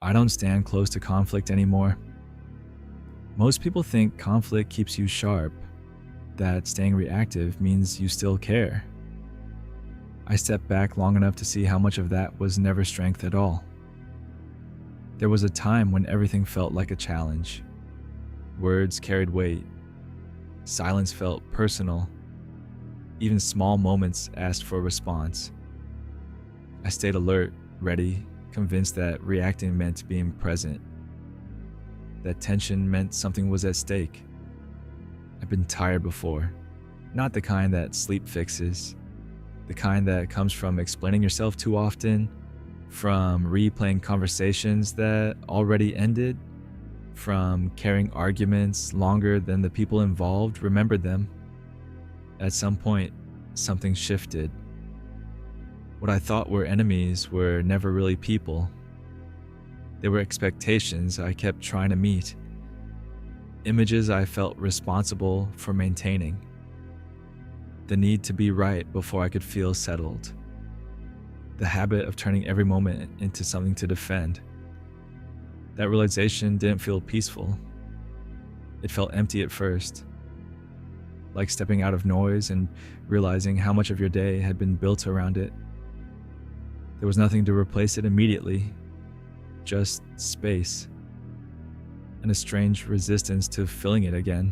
I don't stand close to conflict anymore. Most people think conflict keeps you sharp, that staying reactive means you still care. I stepped back long enough to see how much of that was never strength at all. There was a time when everything felt like a challenge. Words carried weight. Silence felt personal. Even small moments asked for a response. I stayed alert, ready, convinced that reacting meant being present. That tension meant something was at stake. I've been tired before. Not the kind that sleep fixes. The kind that comes from explaining yourself too often, from replaying conversations that already ended, from carrying arguments longer than the people involved remembered them. At some point, something shifted. What I thought were enemies were never really people. They were expectations I kept trying to meet, images I felt responsible for maintaining, the need to be right before I could feel settled, the habit of turning every moment into something to defend. That realization didn't feel peaceful. It felt empty at first, like stepping out of noise and realizing how much of your day had been built around it. There was nothing to replace it immediately, just space, and a strange resistance to filling it again.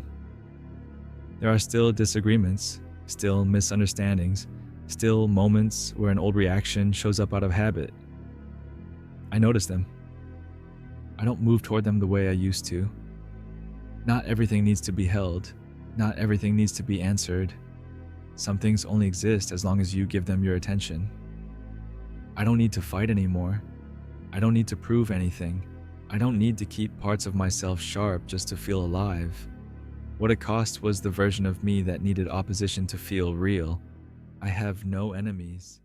There are still disagreements, still misunderstandings, still moments where an old reaction shows up out of habit. I notice them. I don't move toward them the way I used to. Not everything needs to be held. Not everything needs to be answered. Some things only exist as long as you give them your attention. I don't need to fight anymore. I don't need to prove anything. I don't need to keep parts of myself sharp just to feel alive. What it cost was the version of me that needed opposition to feel real. I have no enemies.